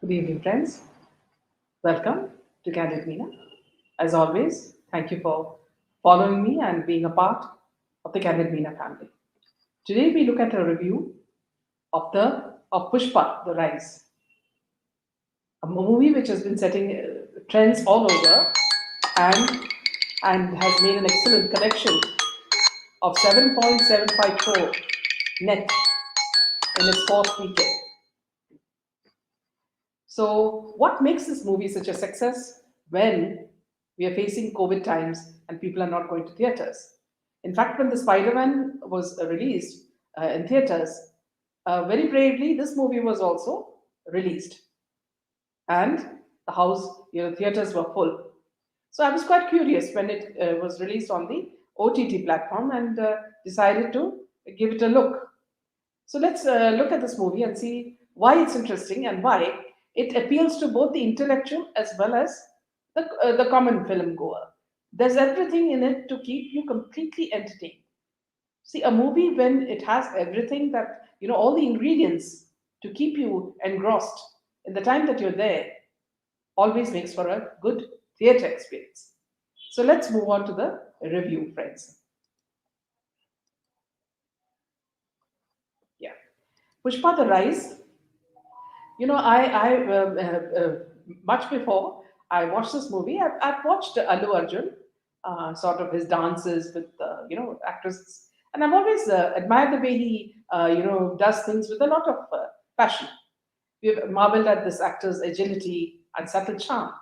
Good evening, friends. Welcome to Candid Meena. As always, thank you for following me and being a part of the Candid Meena family. Today, we look at a review of Pushpa, The Rise, a movie which has been setting trends all over and and has made an excellent collection of 7.75 crore net in its fourth weekend. So, what makes this movie such a success when we are facing COVID times and people are not going to theaters? In fact, when the Spider-Man was released in theaters, very bravely, this movie was also released, and theaters were full. So I was quite curious when it was released on the OTT platform and decided to give it a look. So let's look at this movie and see why it's interesting and why it appeals to both the intellectual as well as the common film goer. There's everything in it to keep you completely entertained. See, a movie when it has everything that, all the ingredients to keep you engrossed in the time that you're there, always makes for a good theater experience. So let's move on to the review, friends. Yeah. Pushpa the Rise. Much before I watched this movie, I've watched Allu Arjun, sort of his dances with, actresses. And I've always admired the way he, does things with a lot of passion. We've marveled at this actor's agility and subtle charm.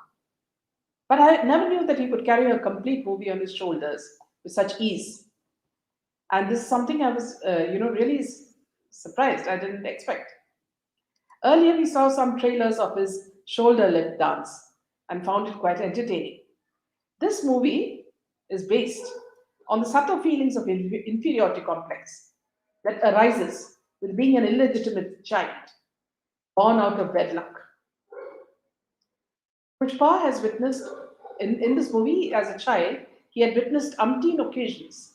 But I never knew that he could carry a complete movie on his shoulders with such ease. And this is something I was, really surprised. I didn't expect. Earlier, we saw some trailers of his shoulder lip dance and found it quite entertaining. This movie is based on the subtle feelings of inferiority complex that arises with being an illegitimate child born out of wedlock. Pushpa has witnessed, in this movie as a child, he had witnessed umpteen occasions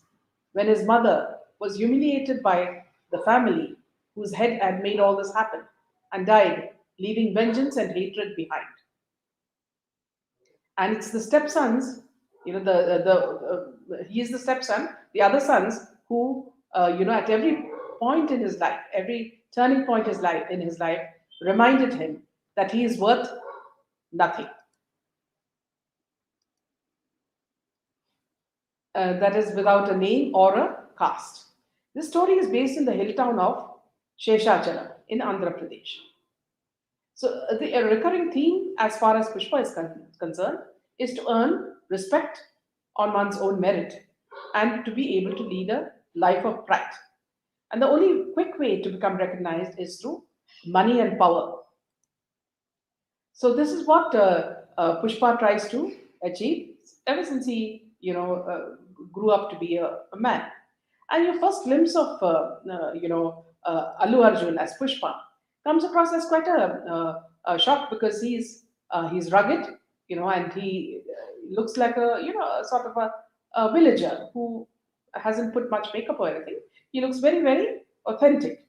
when his mother was humiliated by the family whose head had made all this happen and died, leaving vengeance and hatred behind. And it's the stepsons, he is the stepson, the other sons who, at every point in his life, every turning point in his life, reminded him that he is worth nothing. That is without a name or a caste. This story is based in the hill town of Sheshachalam in Andhra Pradesh. So the a recurring theme, as far as Pushpa is concerned, is to earn respect on one's own merit and to be able to lead a life of pride. And the only quick way to become recognized is through money and power. So this is what Pushpa tries to achieve ever since he, grew up to be a man. And your first glimpse of, Allu Arjun as Pushpa comes across as quite a shock because he's rugged, and he looks like a sort of a villager who hasn't put much makeup or anything. He looks very, very authentic.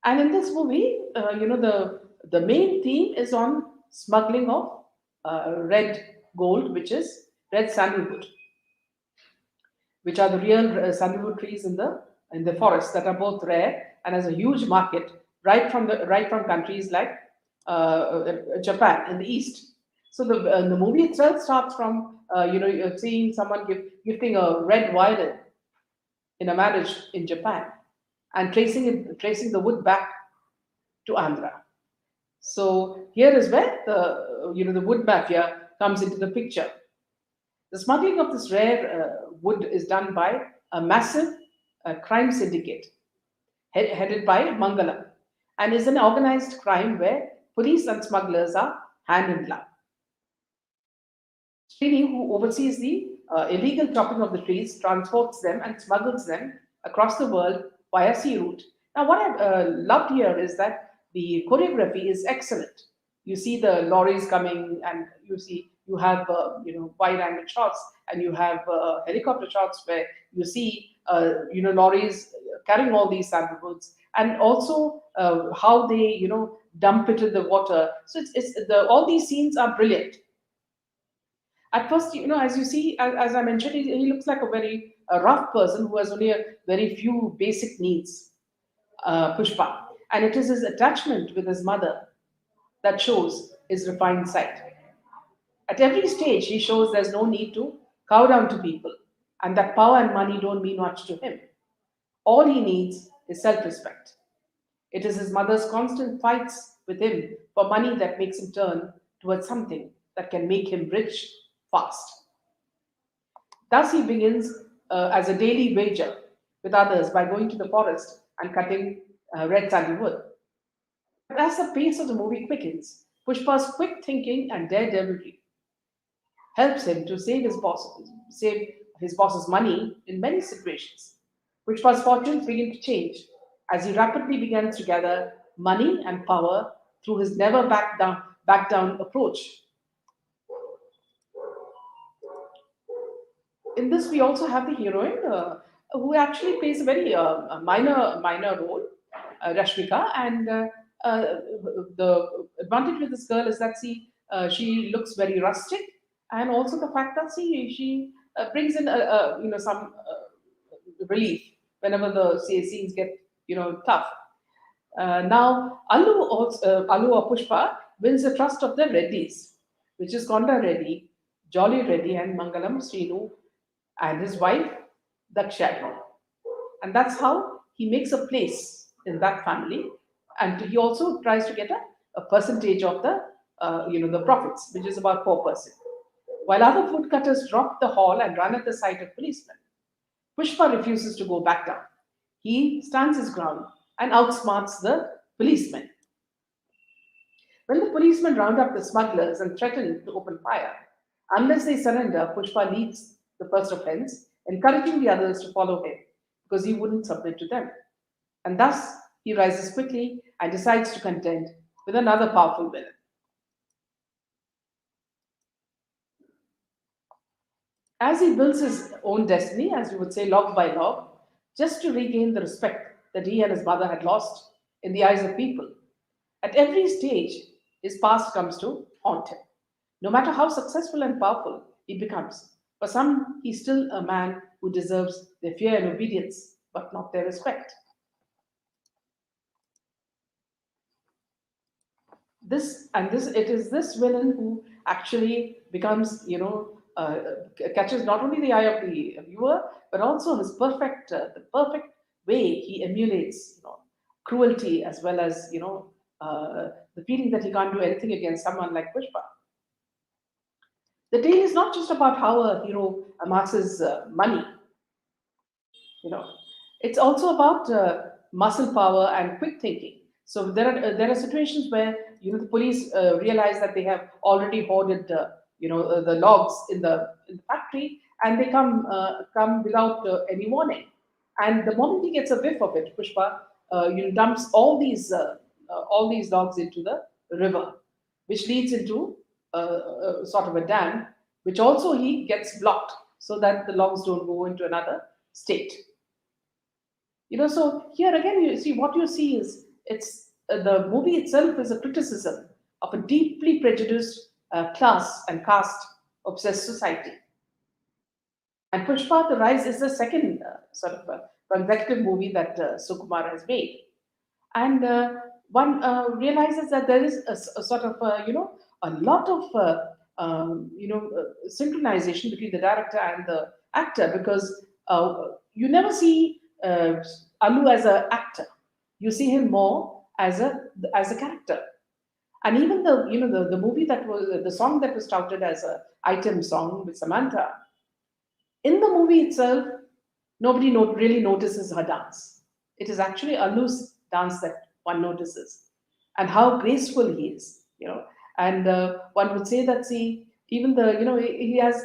And in this movie, the main theme is on smuggling of red gold, which is red sandalwood, which are the real sandalwood trees in the forest that are both rare and has a huge market right from countries like Japan in the east. So the movie itself starts from you're seeing someone gifting a red violin in a marriage in Japan and tracing the wood back to Andhra. So here is where the wood mafia comes into the picture. The smuggling of this rare wood is done by a massive crime syndicate headed by Mangalam and is an organized crime where police and smugglers are hand in glove. Srini, who oversees the illegal chopping of the trees, transports them and smuggles them across the world via sea route. Now, what I've loved here is that the choreography is excellent. You see the lorries coming, and you have wide-angle shots, and you have helicopter shots where you see lorries carrying all these samples, and also how they dump it in the water. So all these scenes are brilliant. At first, as you see, as I mentioned, he looks like a very rough person who has only a very few basic needs, Pushpa. And it is his attachment with his mother that shows his refined side. At every stage, he shows there's no need to cow down to people and that power and money don't mean much to him. All he needs is self respect. It is his mother's constant fights with him for money that makes him turn towards something that can make him rich fast. Thus, he begins as a daily wager with others by going to the forest and cutting red sandalwood. But as the pace of the movie quickens, Pushpa's quick thinking and daredevilry helps him to save his boss's money in many situations. Pushpa's fortunes begin to change as he rapidly begins to gather money and power through his never back down approach. In this, we also have the heroine who actually plays a very minor role, Rashmika, and the advantage with this girl is that she looks very rustic, and also the fact that she brings in some relief whenever the scenes get tough. Now, Allu or Pushpa wins the trust of the Reddys, which is Konda Reddy, Jolly Reddy, and Mangalam Srinu, and his wife Dakshayani. And that's how he makes a place in that family. And he also tries to get a percentage of the profits, which is about 4%. While other woodcutters drop the hall and run at the sight of policemen, Pushpa refuses to go back down. He stands his ground and outsmarts the policemen. When the policemen round up the smugglers and threaten to open fire, unless they surrender, Pushpa leads the first offense, encouraging the others to follow him because he wouldn't submit to them. And thus, he rises quickly and decides to contend with another powerful villain. As he builds his own destiny, as you would say, log by log, just to regain the respect that he and his mother had lost in the eyes of people. At every stage, his past comes to haunt him. No matter how successful and powerful he becomes, for some, he's still a man who deserves their fear and obedience, but not their respect. It is this villain who actually becomes catches not only the eye of the viewer but also his the perfect way he emulates cruelty as well as the feeling that he can't do anything against someone like Pushpa. The tale is not just about how a hero amasses money. You know it's also about muscle power and quick thinking. So there are situations where the police realize that they have already hoarded the logs in the factory, and they come without any warning. And the moment he gets a whiff of it, Pushpa dumps all these logs into the river, which leads into sort of a dam, which also he gets blocked so that the logs don't go into another state. So here again, you see what you see is it's the movie itself is a criticism of a deeply prejudiced class and caste obsessed society. And Pushpa The Rise is the second sort of consecutive movie that Sukumar has made. And one realizes that there is a sort of a lot of synchronization between the director and the actor, because you never see Allu as an actor. You see him more as a character. And even the movie that was the song that was touted as a item song with Samantha, in the movie itself, nobody really notices her dance. It is actually Allu's dance that one notices, and how graceful he is. And one would say that even he has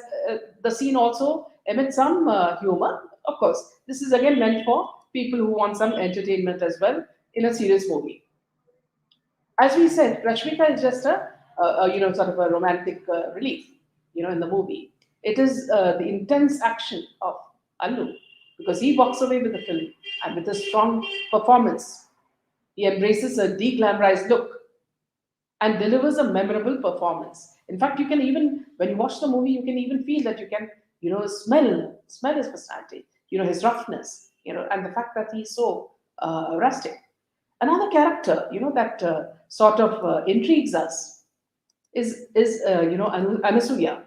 the scene also emits some humor. Of course, this is again meant for people who want some entertainment as well in a serious movie. As we said, Rashmika is just a sort of a romantic relief, in the movie. It is the intense action of Allu, because he walks away with the film and with a strong performance. He embraces a deglamorized look, and delivers a memorable performance. In fact, you can even, when you watch the movie, you can even feel that you can, smell his personality, his roughness, and the fact that he's so rustic. Another character, that sort of intrigues us is Anasuya.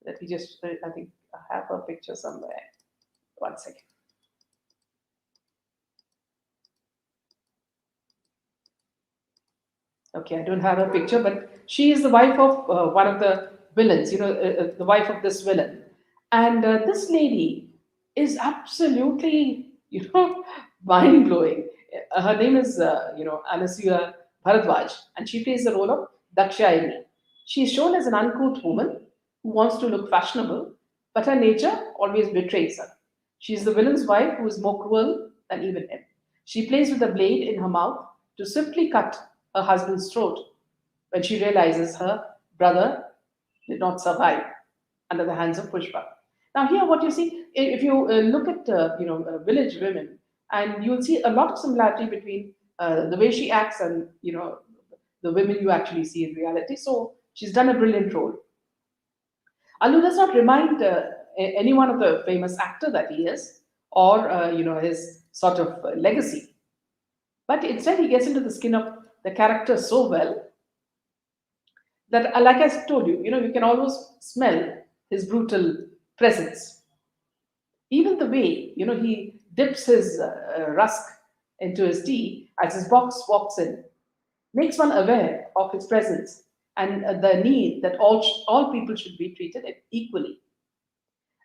Let me just, I think I have a picture somewhere. One second. Okay, I don't have a picture, but she is the wife of one of the villains, the wife of this villain. And this lady is absolutely, mind blowing. Her name is, Anasuya Bharadwaj, and she plays the role of Dakshayani. She is shown as an uncouth woman who wants to look fashionable, but her nature always betrays her. She is the villain's wife who is more cruel than even him. She plays with a blade in her mouth to simply cut her husband's throat when she realizes her brother did not survive under the hands of Pushpa. Now, here, what you see, if you look at village women, and you'll see a lot of similarity between the way she acts and the women you actually see in reality. So she's done a brilliant role. Allu does not remind anyone of the famous actor that he is, or his sort of legacy, but instead he gets into the skin of the character so well that, like I told you, you can almost smell his brutal presence. Even the way, he dips his rusk into his tea as his box walks in makes one aware of his presence and the need that all people should be treated equally.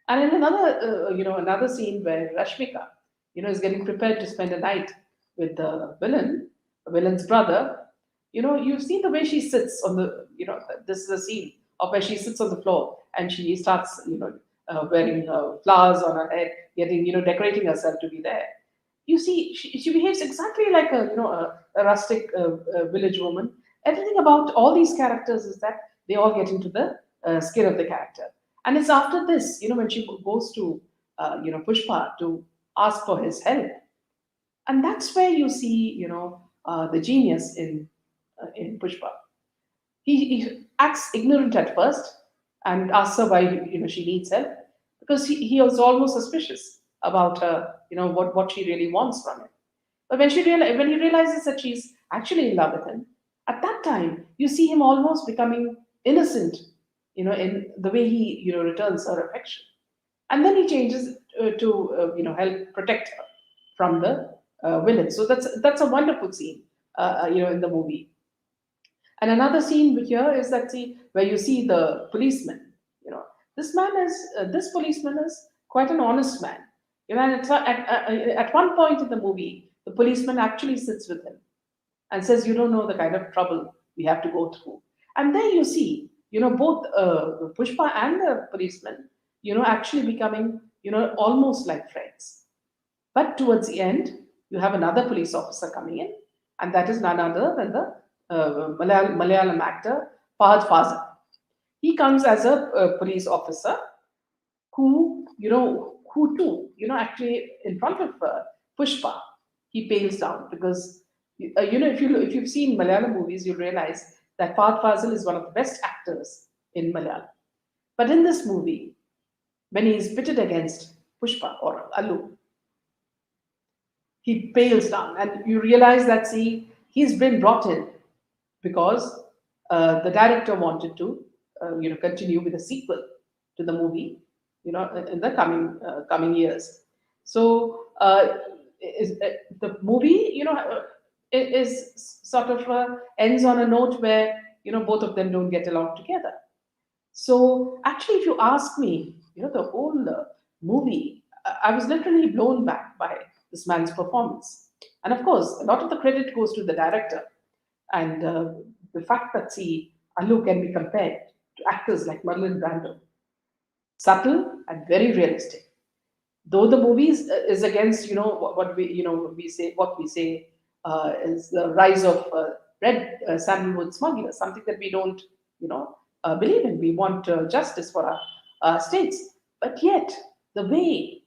And in another scene where Rashmika, is getting prepared to spend a night with the villain's brother, you've seen the way she sits on the, this is a scene of where she sits on the floor and she starts, wearing flowers on her head, getting, decorating herself to be there. You see, she behaves exactly like a rustic village woman. Everything about all these characters is that they all get into the skin of the character. And it's after this, when she goes to, Pushpa to ask for his help, and that's where you see, the genius in Pushpa. He acts ignorant at first and asks her why she needs help because he was almost suspicious about her, what she really wants from him. But when he realizes that she's actually in love with him, at that time you see him almost becoming innocent, in the way he returns her affection, and then he changes to help protect her from the villain. So that's a wonderful scene, in the movie. And another scene here is that see where you see the policeman. You know, this policeman is quite an honest man. And at one point in the movie, the policeman actually sits with him and says, "You don't know the kind of trouble we have to go through." And there you see, both Pushpa and the policeman, actually becoming, almost like friends. But towards the end, you have another police officer coming in, and that is none other than the Malayalam actor Fahad Fazil. He comes as a police officer who too, actually in front of Pushpa, he pales down because, if you've seen Malayalam movies, you'll realize that Fahad Fazil is one of the best actors in Malayalam. But in this movie, when he is pitted against Pushpa or Allu, he pales down, and you realize that see he's been brought in because the director wanted to continue with a sequel to the movie, in the coming years. So the movie, is sort of ends on a note where both of them don't get along together. So actually, if you ask me, the whole movie, I was literally blown back by this man's performance. And of course, a lot of the credit goes to the director and the fact that see Allu can be compared to actors like Marlon Brando, subtle and very realistic. Though the movie is against what we say is the rise of red sandalwood smugglers, something that we don't believe in. We want justice for our states, but yet the way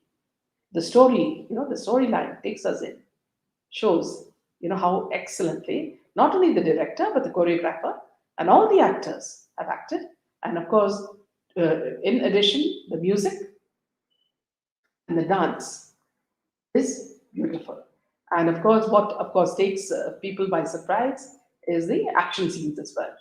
the storyline takes us in shows how excellently not only the director but the choreographer and all the actors have acted. And of course, in addition, the music and the dance is beautiful. And of course, what of course takes people by surprise is the action scenes as well.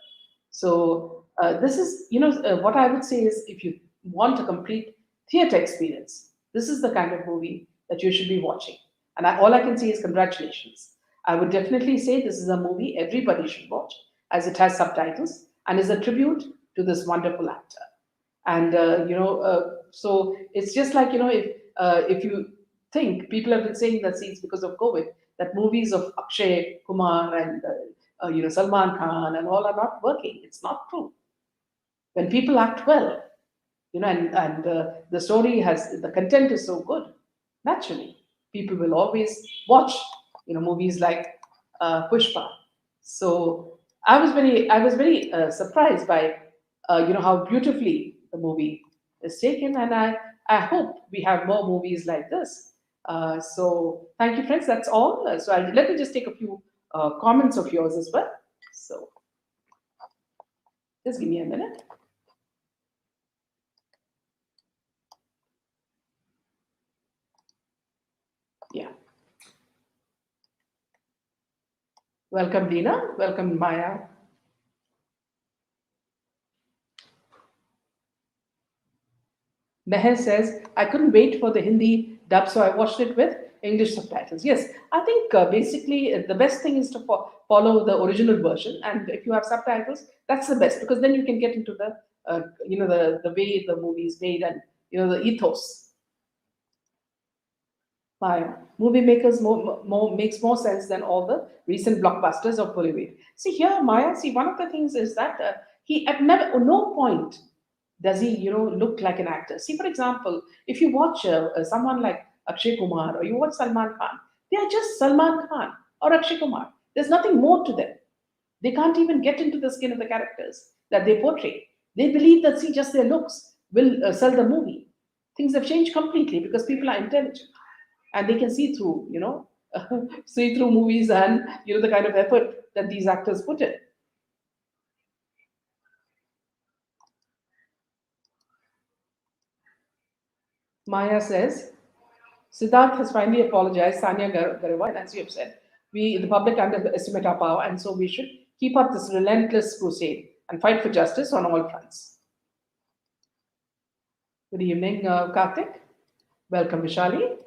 So this is, what I would say is, if you want a complete theater experience, this is the kind of movie that you should be watching. And all I can say is congratulations. I would definitely say this is a movie everybody should watch, as it has subtitles and is a tribute to this wonderful actor. And so it's just like, if you think, people have been saying that since because of COVID, that movies of Akshay Kumar and Salman Khan and all are not working. It's not true. When people act well, and the story has, the content is so good, naturally people will always watch movies like Pushpa. So I was very surprised by how beautifully the movie is taken, and I hope we have more movies like this. So thank you, friends. That's all. Let me just take a few comments of yours as well. So just give me a minute. Yeah. Welcome, Dina. Welcome, Maya. Meher says, I couldn't wait for the Hindi dub, so I watched it with English subtitles. Yes, I think basically the best thing is to follow the original version, and if you have subtitles, that's the best, because then you can get into the way the movie is made, and the ethos. Why? Movie makers makes more sense than all the recent blockbusters of Bollywood. See here, Maya. See, one of the things is that he at no point does he look like an actor. See, for example, if you watch someone like Akshay Kumar or you watch Salman Khan, they are just Salman Khan or Akshay Kumar. There's nothing more to them. They can't even get into the skin of the characters that they portray. They believe that, see, just their looks will sell the movie. Things have changed completely because people are intelligent and they can see through, see through movies, and the kind of effort that these actors put in. Maya says, Siddharth has finally apologized, Sanya Garewal, and as you have said, the public underestimate our power, and so we should keep up this relentless crusade and fight for justice on all fronts. Good evening, Karthik. Welcome, Vishali.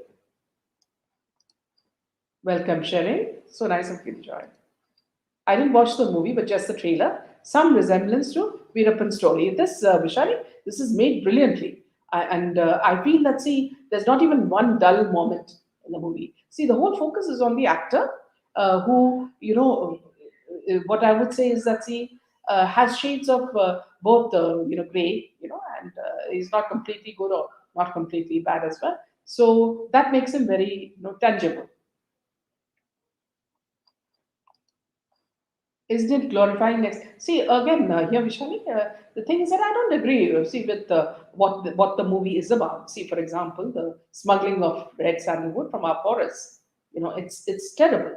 Welcome, Sharon. So nice of you to join. I didn't watch the movie, but just the trailer. Some resemblance to Veerappan's story. This, Vishali, this is made brilliantly. And I feel that, see, there's not even one dull moment in the movie. See, the whole focus is on the actor who, what I would say is that, see, has shades of both, gray, and he's not completely good or not completely bad as well. So that makes him very, tangible. Isn't it glorifying next? See again here, Vishali. The thing is that I don't agree. See with what the movie is about. See, for example, the smuggling of red sandalwood from our forests. It's terrible.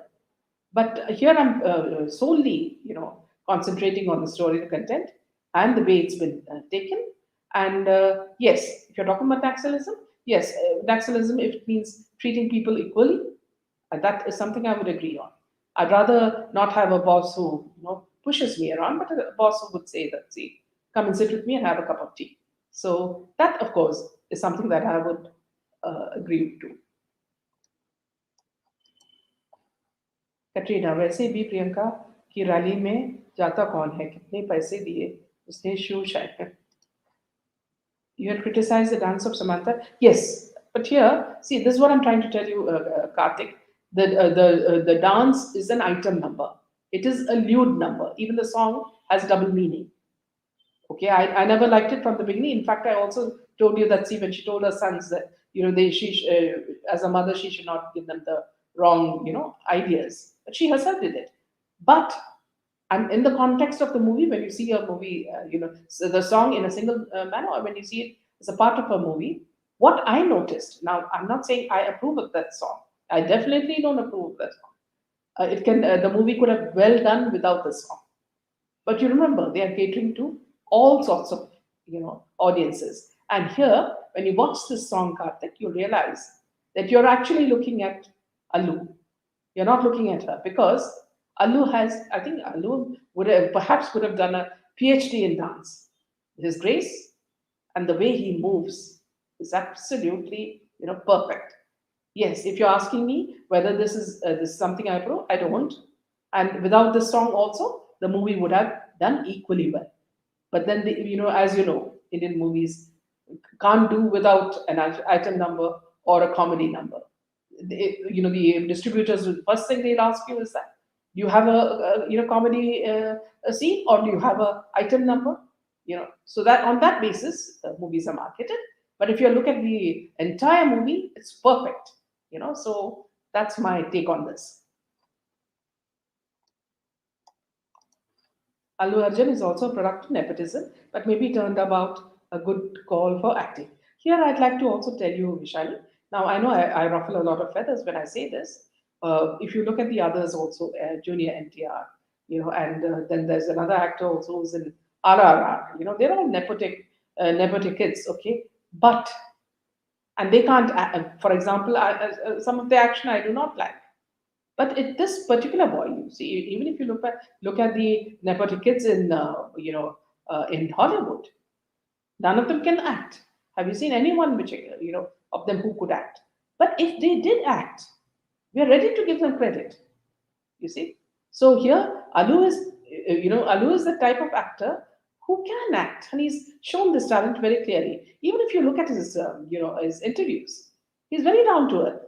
But here I'm solely concentrating on the story, the content, and the way it's been taken. And yes, if you're talking about naxalism, yes, naxalism, if it means treating people equally, that is something I would agree on. I'd rather not have a boss who pushes me around, but a boss who would say that, see, come and sit with me and have a cup of tea. So that, of course, is something that I would agree to. Katrina, वैसे भी प्रियंका की rally में जाता कौन है, कितने पैसे दिए, उसने शू शायद. You had criticized the dance of Samantha. Yes, but here, see, this is what I'm trying to tell you, Karthik. The dance is an item number. It is a lewd number. Even the song has double meaning. Okay, I never liked it from the beginning. In fact, I also told you that, see, when she told her sons that as a mother she should not give them the wrong ideas, but she herself did it. But and in the context of the movie, when you see a movie, so the song in a single manner, or when you see it as a part of a movie, what I noticed, now I'm not saying I approve of that song. I definitely don't approve of that song. The movie could have well done without the song. But you remember, they are catering to all sorts of audiences. And here, when you watch this song, Karthik, you realize that you're actually looking at Allu. You're not looking at her because Allu has, I think Allu would have done a PhD in dance. His grace and the way he moves is absolutely perfect. Yes, if you're asking me whether this is something I approve, I don't. And without this song also, the movie would have done equally well. But then, as you know, Indian movies can't do without an item number or a comedy number. The distributors, the first thing they'll ask you is that, do you have a comedy a scene, or do you have a item number? So that on that basis, movies are marketed. But if you look at the entire movie, it's perfect. So that's my take on this. Allu Arjun is also a product of nepotism, but maybe turned about a good call for acting. Here, I'd like to also tell you, Vishali. Now, I know I ruffle a lot of feathers when I say this. If you look at the others also, Junior NTR, and then there's another actor also who's in RRR. They're all nepotic kids, okay? But and they can't. For example, some of the action I do not like. But this particular boy, you see, even if you look at the nepotic kids in Hollywood, none of them can act. Have you seen anyone which of them who could act? But if they did act, we are ready to give them credit. You see, so here Alu is the type of actor who can act, and he's shown this talent very clearly. Even if you look at his interviews, he's very down to earth.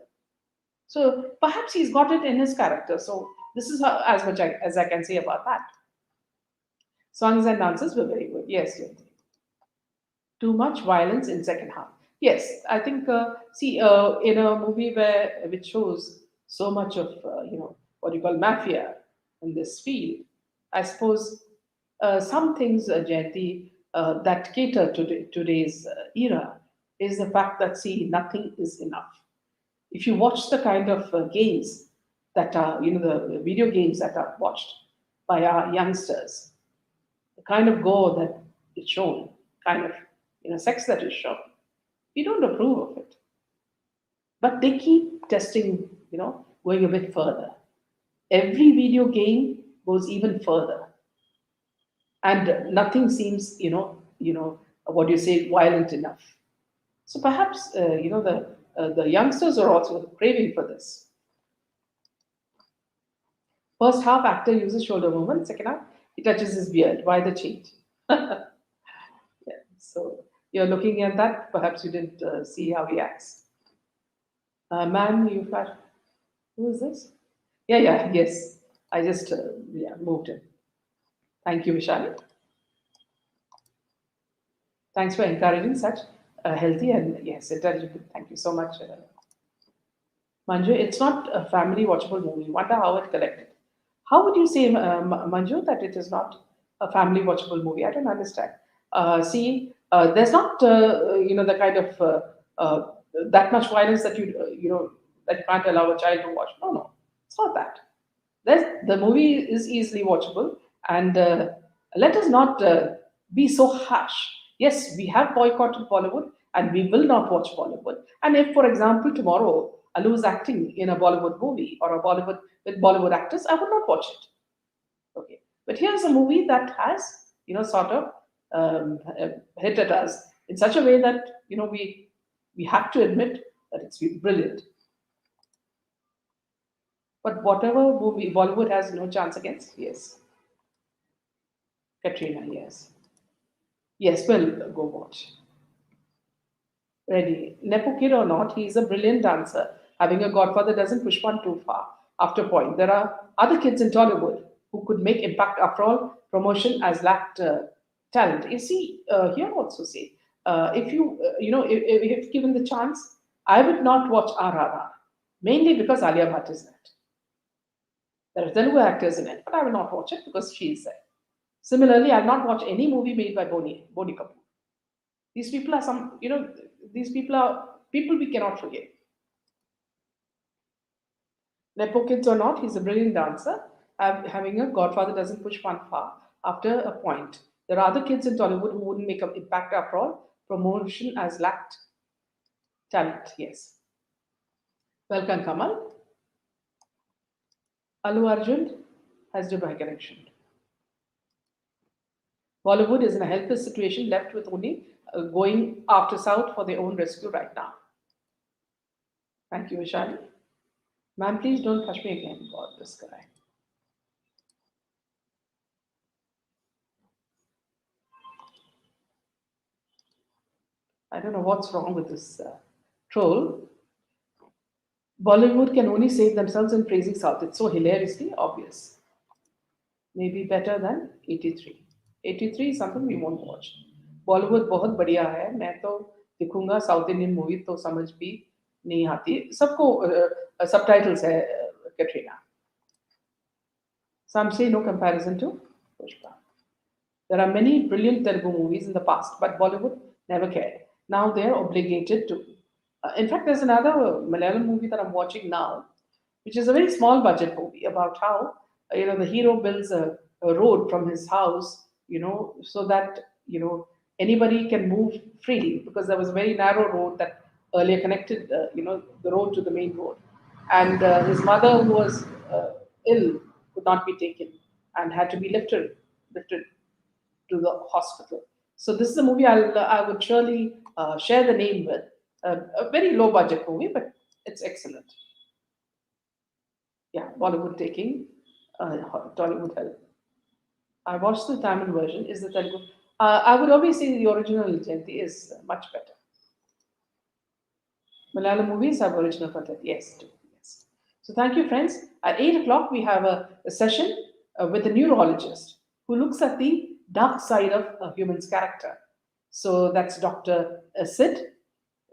So perhaps he's got it in his character. So this is as much as I can say about that. Songs and dances were very good. Yes, yes. Too much violence in second half. Yes, I think. See, in a movie which shows so much of what you call mafia in this field, I suppose some things, Jayanti, that cater to today's era is the fact that, see, nothing is enough. If you watch the kind of games that are, the video games that are watched by our youngsters, the kind of gore that is shown, kind of, sex that is shown, we don't approve of it. But they keep testing, going a bit further. Every video game goes even further, and nothing seems, what do you say, violent enough. So perhaps, the youngsters are also craving for this. First half, actor uses shoulder movement. Second half, he touches his beard. Why the change? Yeah. So you're looking at that. Perhaps you didn't see how he acts. Man, you flash. Who is this? Yeah, yeah, yes. I just moved him. Thank you, Vishali. Thanks for encouraging such healthy and yes, intelligent. Thank you so much, Manju. It's not a family watchable movie. Wonder how it collected. How would you say, Manju, that it is not a family watchable movie? I don't understand. See, there's not, the kind of that much violence that that you can't allow a child to watch. No, no, it's not that. The movie is easily watchable, and let us not be so harsh. Yes, we have boycotted Bollywood, and we will not watch Bollywood. And if, for example, tomorrow Allu is acting in a Bollywood movie or a Bollywood with Bollywood actors, I would not watch it. Okay, but here's a movie that has, sort of hit at us in such a way that we have to admit that it's brilliant. But whatever movie Bollywood has no chance against, yes. Katrina, yes. Yes, well, go watch. Ready. Nepo kid or not, he is a brilliant dancer. Having a godfather doesn't push one too far. After point, there are other kids in Tollywood who could make impact. After all, promotion has lacked talent. You see, here also say, if you, if given the chance, I would not watch RRR, mainly because Alia Bhatt is in it. There are Telugu actors in it, but I will not watch it because she is there. Similarly, I'll not watch any movie made by Boni Kapoor. These people are these people are people we cannot forget. Nepo kids or not, he's a brilliant dancer. Having a godfather doesn't push one far. after a point. There are other kids in Tollywood who wouldn't make an impact after all. Promotion has lacked talent. Yes. Welcome, Kamal. Allu Arjun has Dubai connection. Bollywood is in a helpless situation, left with only going after South for their own rescue right now. Thank you, Vishali. Ma'am, please don't touch me again. God, this guy. I don't know what's wrong with this troll. Bollywood can only save themselves in praising South. It's so hilariously obvious. Maybe better than 83. 83 is something we won't watch. Bollywood बहुत बढ़िया है मैं तो दिखूंगा south Indian movie तो समझ भी नहीं आती सबको सबटाइटल्स है Katrina some say no comparison to Pushpa. There are many brilliant Telugu movies in the past, but Bollywood never cared. Now they're obligated to. In fact, there's another Malayalam movie that I'm watching now, which is a very small budget movie about how the hero builds a road from his house, so that anybody can move freely because there was a very narrow road that earlier connected the road to the main road, and his mother who was ill could not be taken and had to be lifted to the hospital. So this is a movie I would surely share the name with. A very low budget movie, but it's excellent. Yeah, Bollywood taking Tollywood help. I watched the Tamil version. Is the Telugu? I would always say the original Jayanti is much better. Malayalam movies have original content. Yes, too. Yes. So thank you, friends. At 8 o'clock, we have a session with a neurologist who looks at the dark side of a human's character. So that's Dr. Sid,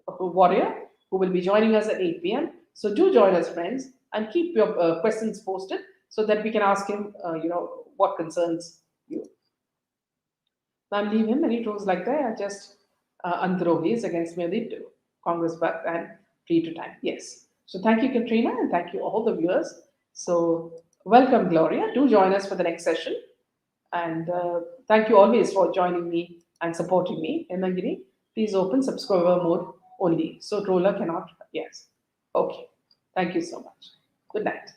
a warrior, who will be joining us at 8 p.m. So do join us, friends, and keep your questions posted so that we can ask him, what concerns you. Now leave him, any trolls like that are just androhis against me too. Congress back and free to time. Yes. So thank you, Katrina, and thank you all the viewers. So welcome, Gloria. Do join us for the next session. And thank you always for joining me and supporting me. Emagiri, please open subscriber mode only. So troller cannot. Yes. Okay. Thank you so much. Good night.